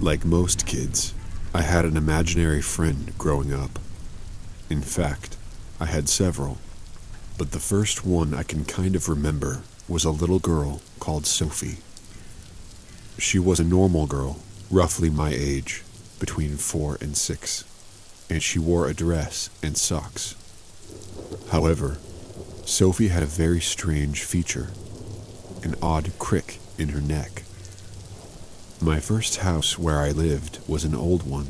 Like most kids, I had an imaginary friend growing up. In fact, I had several, but the first one I can kind of remember was a little girl called Sophie. She was a normal girl, roughly my age, between 4 and 6, and she wore a dress and socks. However, Sophie had a very strange feature, an odd crick in her neck. My first house where I lived was an old one,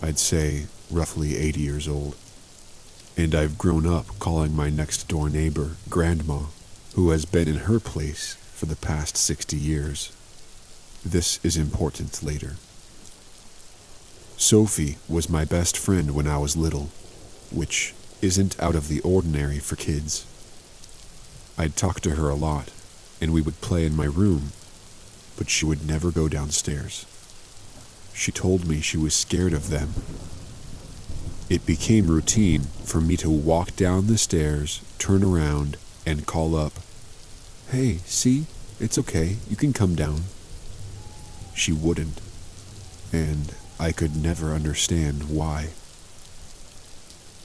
I'd say roughly 80 years old, and I've grown up calling my next door neighbor Grandma, who has been in her place for the past 60 years. This is important later. Sophie was my best friend when I was little, which isn't out of the ordinary for kids. I'd talk to her a lot, and we would play in my room, but she would never go downstairs. She told me she was scared of them. It became routine for me to walk down the stairs, turn around, and call up, "Hey, see? It's okay, you can come down." She wouldn't, and I could never understand why.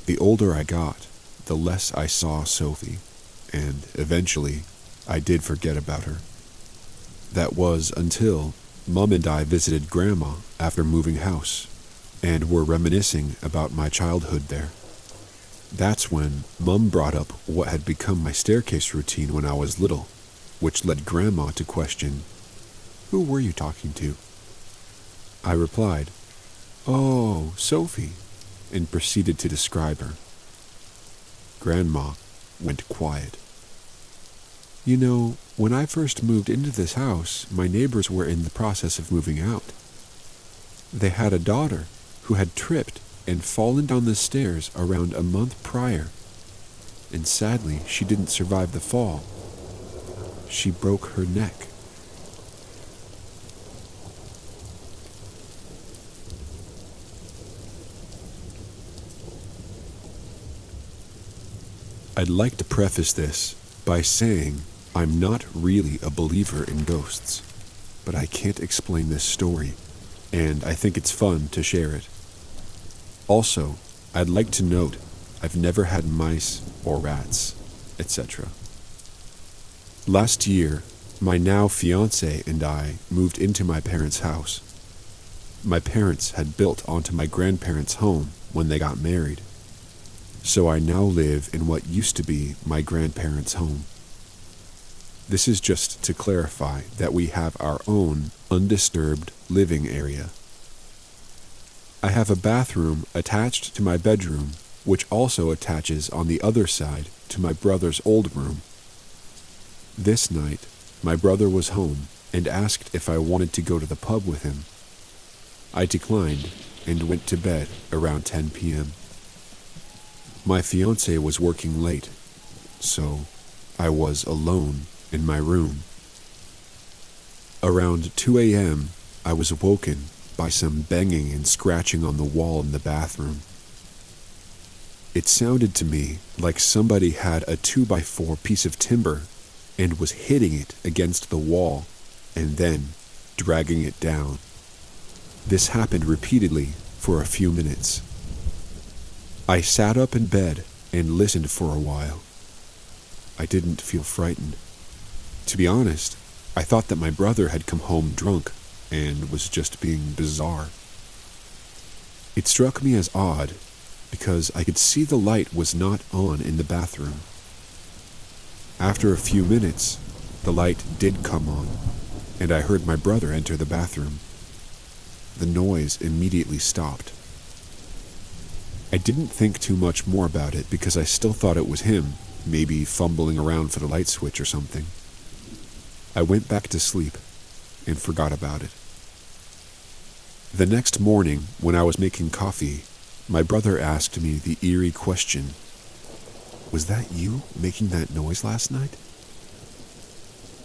The older I got, the less I saw Sophie, and eventually I did forget about her. That was until Mom and I visited Grandma after moving house, and were reminiscing about my childhood there. That's when Mom brought up what had become my staircase routine when I was little, which led Grandma to question, "Who were you talking to?" I replied, "Oh, Sophie," and proceeded to describe her. Grandma went quiet. "You know, when I first moved into this house, my neighbors were in the process of moving out. They had a daughter who had tripped and fallen down the stairs around a month prior, and sadly she didn't survive the fall. She broke her neck." I'd like to preface this by saying I'm not really a believer in ghosts, but I can't explain this story, and I think it's fun to share it. Also, I'd like to note I've never had mice or rats, etc. Last year, my now fiancé and I moved into my parents' house. My parents had built onto my grandparents' home when they got married, so I now live in what used to be my grandparents' home. This is just to clarify that we have our own undisturbed living area. I have a bathroom attached to my bedroom, which also attaches on the other side to my brother's old room. This night, my brother was home and asked if I wanted to go to the pub with him. I declined and went to bed around 10 p.m. My fiancé was working late, so I was alone in my room. Around 2 a.m., I was awoken by some banging and scratching on the wall in the bathroom. It sounded to me like somebody had a 2x4 piece of timber and was hitting it against the wall and then dragging it down. This happened repeatedly for a few minutes. I sat up in bed and listened for a while. I didn't feel frightened. To be honest, I thought that my brother had come home drunk and was just being bizarre. It struck me as odd because I could see the light was not on in the bathroom. After a few minutes, the light did come on, and I heard my brother enter the bathroom. The noise immediately stopped. I didn't think too much more about it because I still thought it was him, maybe fumbling around for the light switch or something. I went back to sleep and forgot about it. The next morning, when I was making coffee, my brother asked me the eerie question, "Was that you making that noise last night?"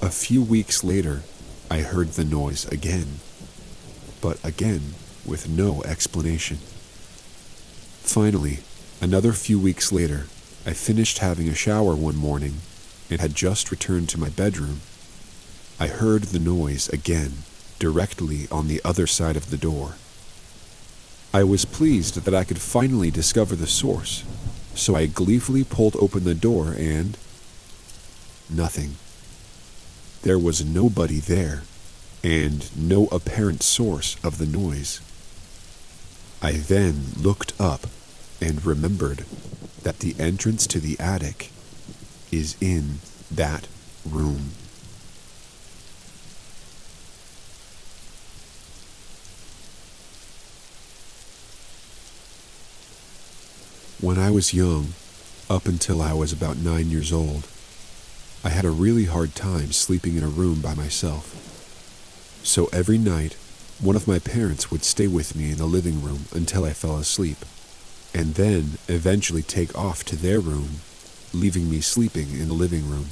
A few weeks later, I heard the noise again, but again with no explanation. Finally, another few weeks later, I finished having a shower one morning, and had just returned to my bedroom. I heard the noise again, directly on the other side of the door. I was pleased that I could finally discover the source, so I gleefully pulled open the door and... nothing. There was nobody there, and no apparent source of the noise. I then looked up and remembered that the entrance to the attic is in that room. When I was young, up until I was about 9 years old, I had a really hard time sleeping in a room by myself. So every night, one of my parents would stay with me in the living room until I fell asleep, and then eventually take off to their room, leaving me sleeping in the living room.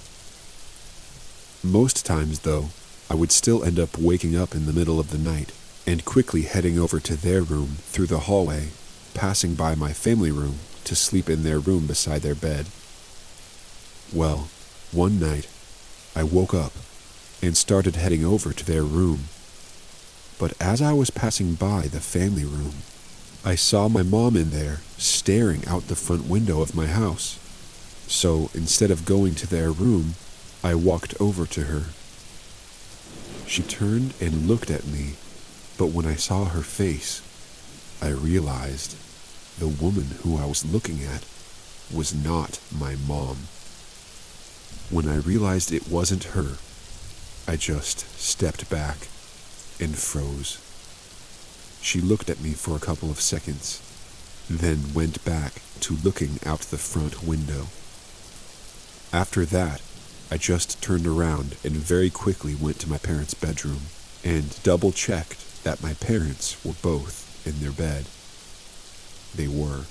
Most times, though, I would still end up waking up in the middle of the night and quickly heading over to their room through the hallway, passing by my family room to sleep in their room beside their bed. Well, one night, I woke up and started heading over to their room. But as I was passing by the family room, I saw my mom in there staring out the front window of my house. So instead of going to their room, I walked over to her. She turned and looked at me, but when I saw her face, I realized the woman who I was looking at was not my mom. When I realized it wasn't her, I just stepped back and froze. She looked at me for a couple of seconds, then went back to looking out the front window. After that, I just turned around and very quickly went to my parents' bedroom and double-checked that my parents were both in their bed. They were.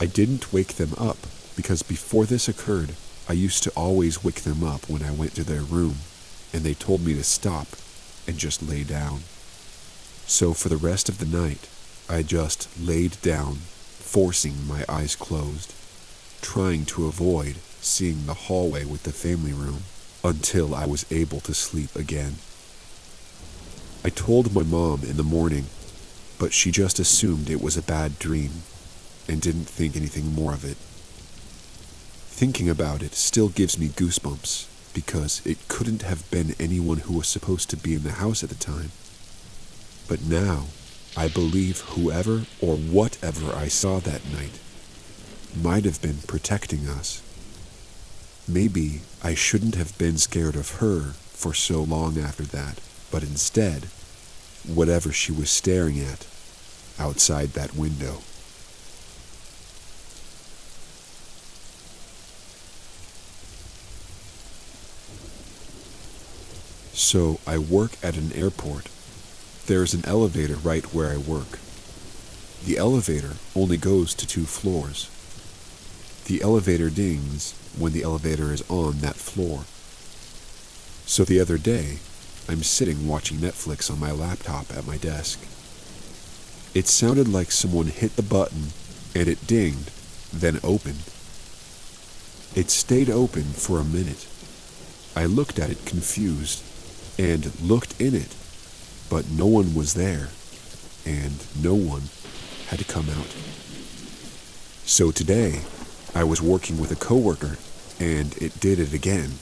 I didn't wake them up because before this occurred, I used to always wake them up when I went to their room, and they told me to stop and just lay down. So for the rest of the night, I just laid down, forcing my eyes closed, trying to avoid seeing the hallway with the family room until I was able to sleep again. I told my mom in the morning, but she just assumed it was a bad dream and didn't think anything more of it. Thinking about it still gives me goosebumps because it couldn't have been anyone who was supposed to be in the house at the time. But now, I believe whoever or whatever I saw that night might have been protecting us. Maybe I shouldn't have been scared of her for so long after that, but instead, whatever she was staring at outside that window. So I work at an airport. There's an elevator right where I work. The elevator only goes to 2 floors. The elevator dings when the elevator is on that floor. So the other day, I'm sitting watching Netflix on my laptop at my desk. It sounded like someone hit the button and it dinged, then opened. It stayed open for a minute. I looked at it confused and looked in it, but no one was there, and no one had come out. So today, I was working with a coworker, and it did it again.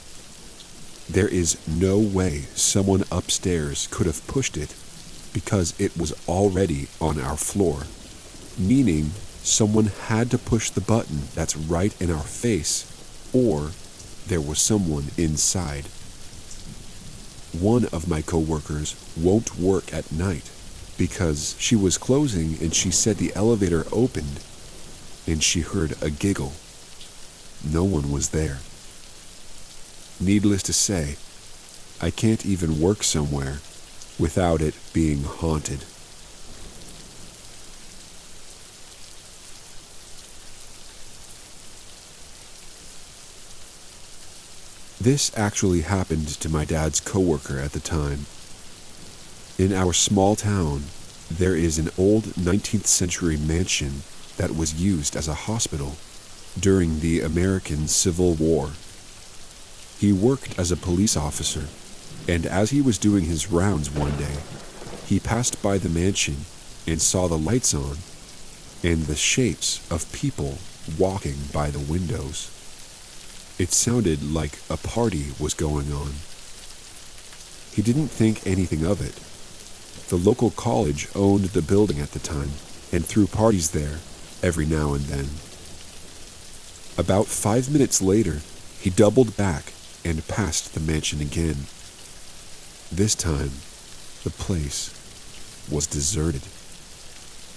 There is no way someone upstairs could have pushed it because it was already on our floor, meaning someone had to push the button that's right in our face, or there was someone inside. One of my coworkers won't work at night because she was closing and she said the elevator opened and she heard a giggle. No one was there. Needless to say, I can't even work somewhere without it being haunted. This actually happened to my dad's coworker at the time. In our small town, there is an old 19th century mansion that was used as a hospital during the American Civil War. He worked as a police officer, and as he was doing his rounds one day, he passed by the mansion and saw the lights on and the shapes of people walking by the windows. It sounded like a party was going on. He didn't think anything of it. The local college owned the building at the time and threw parties there every now and then. About 5 minutes later, he doubled back and passed the mansion again. This time, the place was deserted.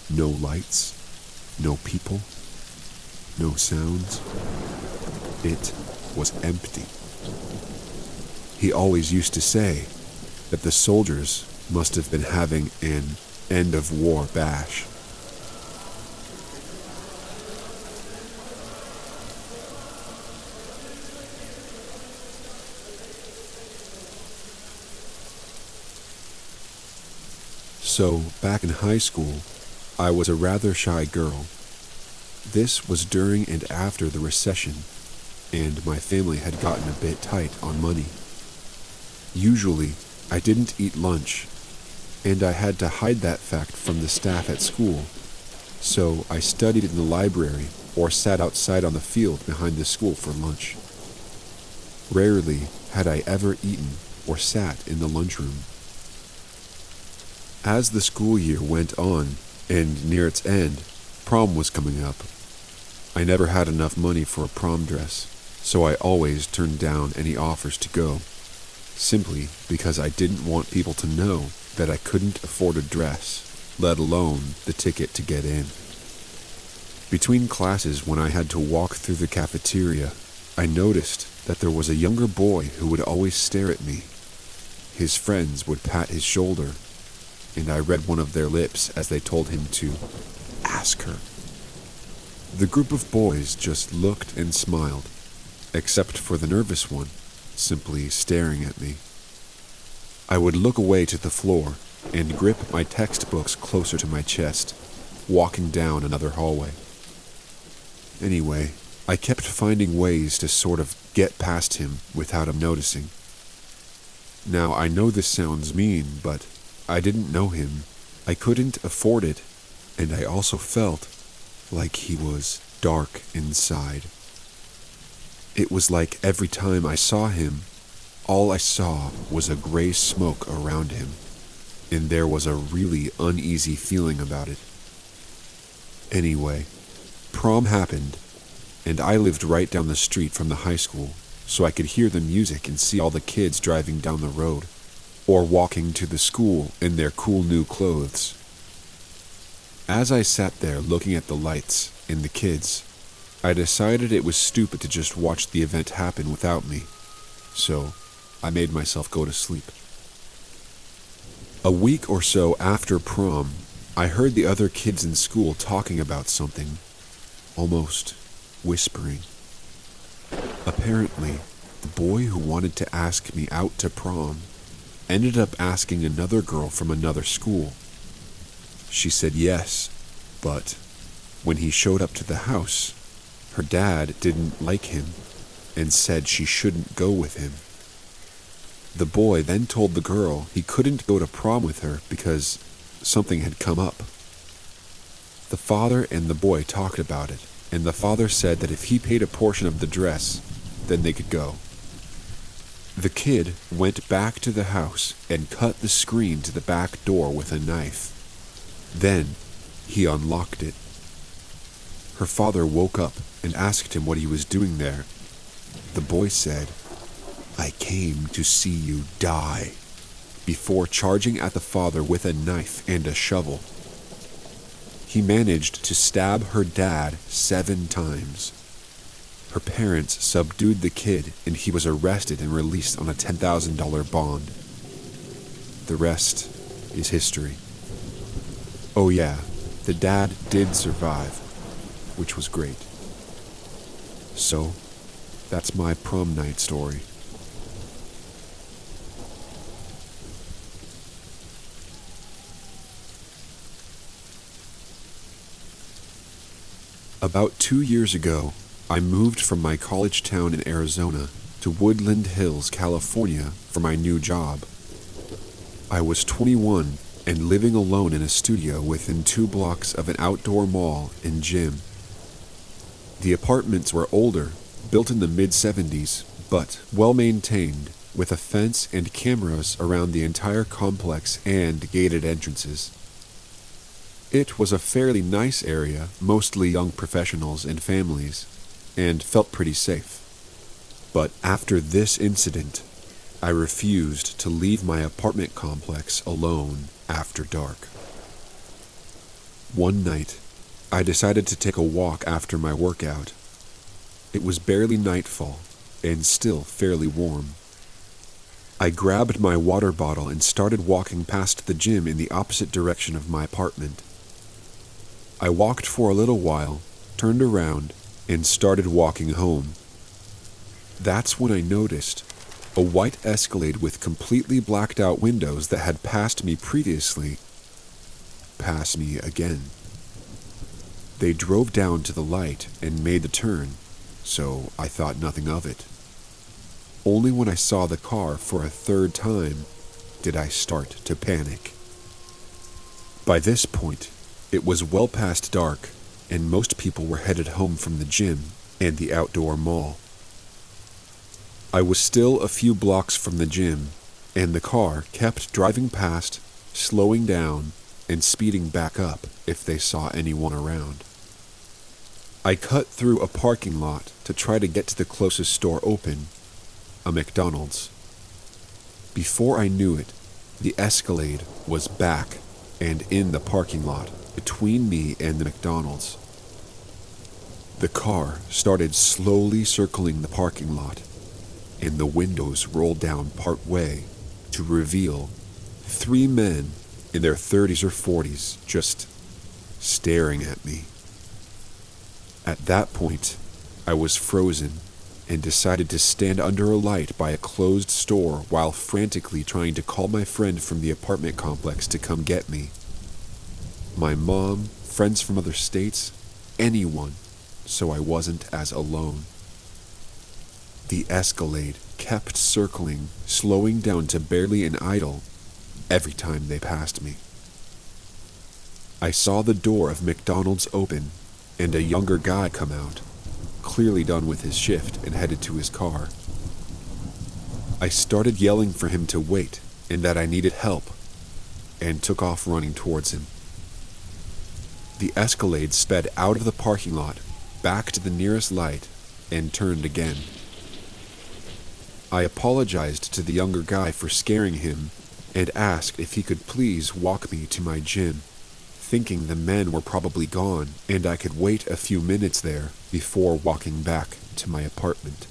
No lights, no people, no sounds. It was empty. He always used to say that the soldiers must have been having an end-of-war bash. So, back in high school, I was a rather shy girl. This was during and after the recession, and my family had gotten a bit tight on money. Usually, I didn't eat lunch, and I had to hide that fact from the staff at school, so I studied in the library or sat outside on the field behind the school for lunch. Rarely had I ever eaten or sat in the lunchroom. As the school year went on, and near its end, prom was coming up. I never had enough money for a prom dress, so I always turned down any offers to go, simply because I didn't want people to know that I couldn't afford a dress, let alone the ticket to get in. Between classes, when I had to walk through the cafeteria, I noticed that there was a younger boy who would always stare at me. His friends would pat his shoulder, and I read one of their lips as they told him to ask her. The group of boys just looked and smiled, except for the nervous one, simply staring at me. I would look away to the floor and grip my textbooks closer to my chest, walking down another hallway. Anyway, I kept finding ways to sort of get past him without him noticing. Now, I know this sounds mean, but I didn't know him, I couldn't afford it, and I also felt like he was dark inside. It was like every time I saw him, all I saw was a gray smoke around him, and there was a really uneasy feeling about it. Anyway, prom happened, and I lived right down the street from the high school, so I could hear the music and see all the kids driving down the road, or walking to the school in their cool new clothes. As I sat there looking at the lights and the kids, I decided it was stupid to just watch the event happen without me, so I made myself go to sleep. A week or so after prom, I heard the other kids in school talking about something, almost whispering. Apparently, the boy who wanted to ask me out to prom ended up asking another girl from another school. She said yes, but when he showed up to the house, her dad didn't like him and said she shouldn't go with him. The boy then told the girl he couldn't go to prom with her because something had come up. The father and the boy talked about it, and the father said that if he paid a portion of the dress, then they could go. The kid went back to the house and cut the screen to the back door with a knife. Then he unlocked it. Her father woke up and asked him what he was doing there. The boy said, "I came to see you die," before charging at the father with a knife and a shovel. He managed to stab her dad 7 times. Her parents subdued the kid, and he was arrested and released on a $10,000 bond. The rest is history. Oh yeah, the dad did survive, which was great. So, that's my prom night story. About 2 years ago, I moved from my college town in Arizona to Woodland Hills, California for my new job. I was 21 and living alone in a studio within 2 blocks of an outdoor mall and gym. The apartments were older, built in the mid-70s, but well-maintained, with a fence and cameras around the entire complex and gated entrances. It was a fairly nice area, mostly young professionals and families, and felt pretty safe. But after this incident, I refused to leave my apartment complex alone after dark. One night, I decided to take a walk after my workout. It was barely nightfall, and still fairly warm. I grabbed my water bottle and started walking past the gym in the opposite direction of my apartment. I walked for a little while, turned around, and started walking home. That's when I noticed a white Escalade with completely blacked out windows that had passed me previously pass me again. They drove down to the light and made the turn, so I thought nothing of it. Only when I saw the car for a third time did I start to panic. By this point, it was well past dark, and most people were headed home from the gym and the outdoor mall. I was still a few blocks from the gym, and the car kept driving past, slowing down, and speeding back up if they saw anyone around. I cut through a parking lot to try to get to the closest store open, a McDonald's. Before I knew it, the Escalade was back and in the parking lot between me and the McDonald's. The car started slowly circling the parking lot, and the windows rolled down part way to reveal 3 men in their 30s or 40s just staring at me. At that point, I was frozen and decided to stand under a light by a closed store while frantically trying to call my friend from the apartment complex to come get me. My mom, friends from other states, anyone, so I wasn't as alone. The Escalade kept circling, slowing down to barely an idle every time they passed me. I saw the door of McDonald's open and a younger guy come out, clearly done with his shift and headed to his car. I started yelling for him to wait and that I needed help, and took off running towards him. The Escalade sped out of the parking lot, back to the nearest light, and turned again. I apologized to the younger guy for scaring him and asked if he could please walk me to my gym, thinking the men were probably gone and I could wait a few minutes there before walking back to my apartment.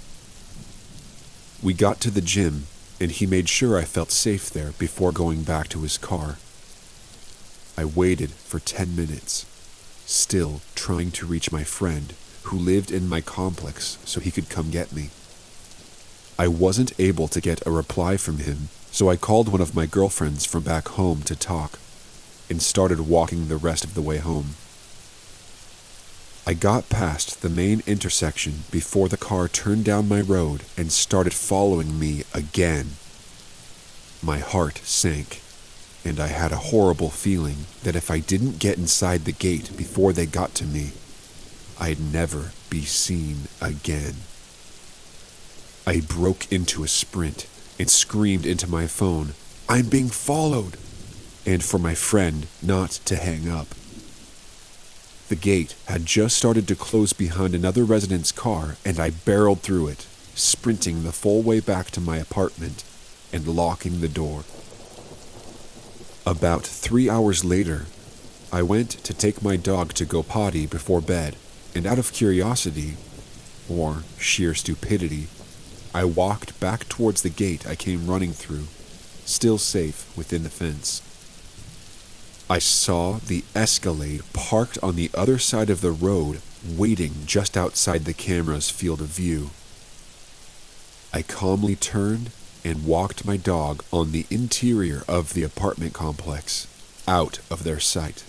We got to the gym, and he made sure I felt safe there before going back to his car. I waited for 10 minutes, still trying to reach my friend who lived in my complex so he could come get me. I wasn't able to get a reply from him, so I called one of my girlfriends from back home to talk, and started walking the rest of the way home. I got past the main intersection before the car turned down my road and started following me again. My heart sank, and I had a horrible feeling that if I didn't get inside the gate before they got to me, I'd never be seen again. I broke into a sprint and screamed into my phone, "I'm being followed!" and for my friend not to hang up. The gate had just started to close behind another resident's car, and I barreled through it, sprinting the full way back to my apartment and locking the door. About 3 hours later, I went to take my dog to go potty before bed, and out of curiosity, or sheer stupidity, I walked back towards the gate I came running through, still safe within the fence. I saw the Escalade parked on the other side of the road, waiting just outside the camera's field of view. I calmly turned and walked my dog on the interior of the apartment complex, out of their sight.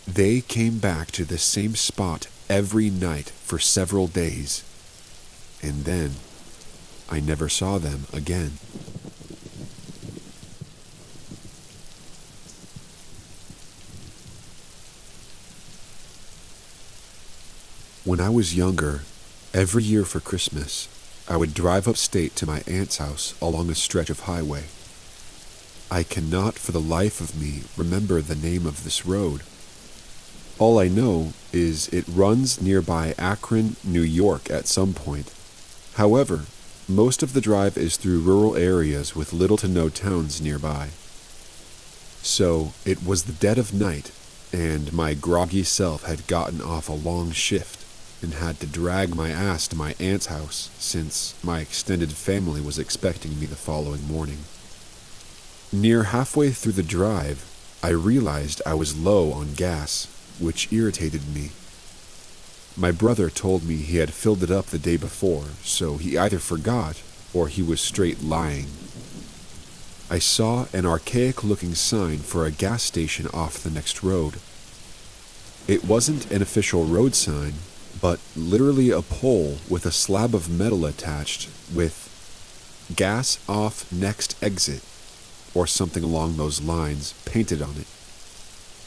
They came back to the same spot every night for several days, and then I never saw them again. When I was younger, every year for Christmas, I would drive upstate to my aunt's house along a stretch of highway. I cannot for the life of me remember the name of this road. All I know is it runs nearby Akron, New York at some point. However, most of the drive is through rural areas with little to no towns nearby. So, it was the dead of night, and my groggy self had gotten off a long shift and had to drag my ass to my aunt's house since my extended family was expecting me the following morning. Near halfway through the drive, I realized I was low on gas, which irritated me. My brother told me he had filled it up the day before, so he either forgot or he was straight lying. I saw an archaic-looking sign for a gas station off the next road. It wasn't an official road sign, but literally a pole with a slab of metal attached with "Gas off next exit," or something along those lines, painted on it.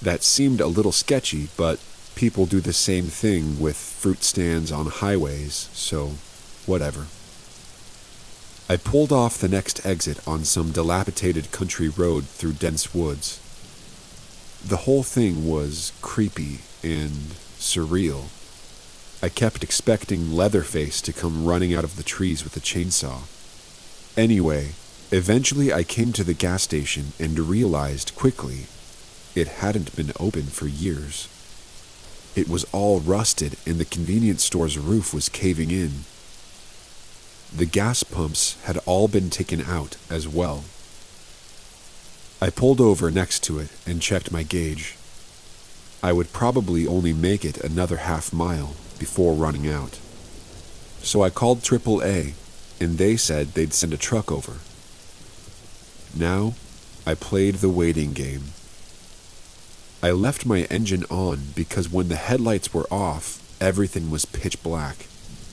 That seemed a little sketchy, but people do the same thing with fruit stands on highways, so whatever. I pulled off the next exit on some dilapidated country road through dense woods. The whole thing was creepy and surreal. I kept expecting Leatherface to come running out of the trees with a chainsaw. Anyway, eventually I came to the gas station and realized quickly it hadn't been open for years. It was all rusted and the convenience store's roof was caving in. The gas pumps had all been taken out as well. I pulled over next to it and checked my gauge. I would probably only make it another half mile before running out. So I called AAA, and they said they'd send a truck over. Now, I played the waiting game. I left my engine on because when the headlights were off, everything was pitch black,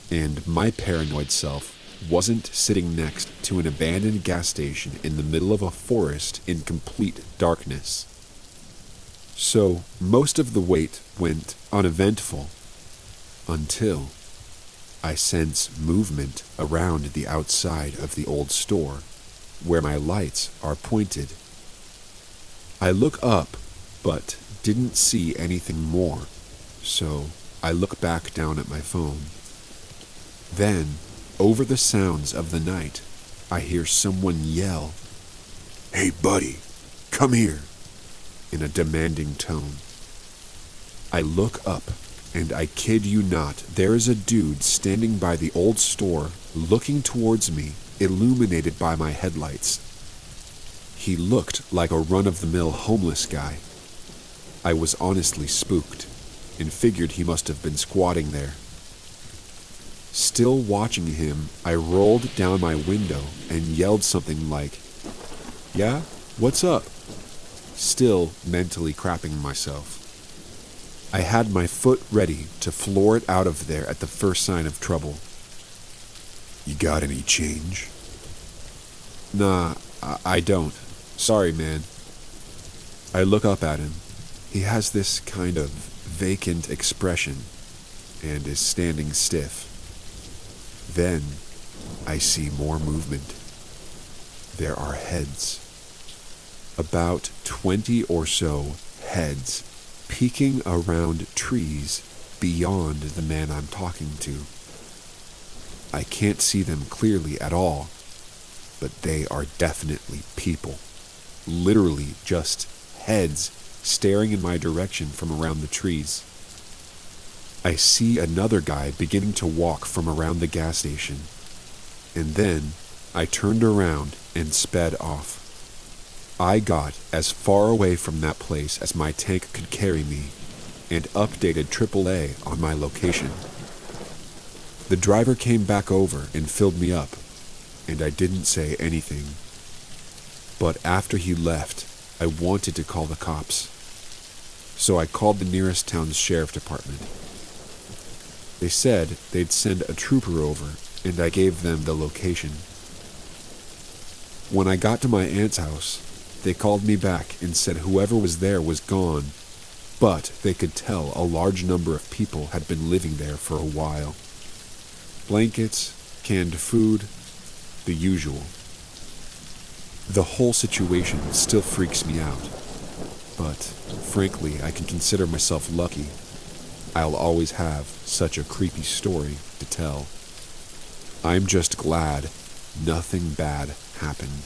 and my paranoid self wasn't sitting next to an abandoned gas station in the middle of a forest in complete darkness. So, most of the wait went uneventful until I sense movement around the outside of the old store, where my lights are pointed. I look up, but didn't see anything more, so I look back down at my phone. Then, over the sounds of the night, I hear someone yell, "Hey buddy, come here," in a demanding tone. I look up, and I kid you not, there is a dude standing by the old store, looking towards me, illuminated by my headlights. He looked like a run-of-the-mill homeless guy. I was honestly spooked, and figured he must have been squatting there. Still watching him, I rolled down my window and yelled something like, "Yeah, what's up?" Still mentally crapping myself. I had my foot ready to floor it out of there at the first sign of trouble. "You got any change?" "Nah, I don't. Sorry, man." I look up at him. He has this kind of vacant expression and is standing stiff. Then I see more movement. There are heads. About 20 or so heads peeking around trees beyond the man I'm talking to. I can't see them clearly at all, but they are definitely people. Literally just heads staring in my direction from around the trees. I see another guy beginning to walk from around the gas station, and then I turned around and sped off. I got as far away from that place as my tank could carry me, and updated AAA on my location. The driver came back over and filled me up, and I didn't say anything. But after he left, I wanted to call the cops. So I called the nearest town's sheriff department. They said they'd send a trooper over and I gave them the location. When I got to my aunt's house, they called me back and said whoever was there was gone, but they could tell a large number of people had been living there for a while. Blankets, canned food, the usual. The whole situation still freaks me out, but frankly, I can consider myself lucky. I'll always have such a creepy story to tell. I'm just glad nothing bad happened.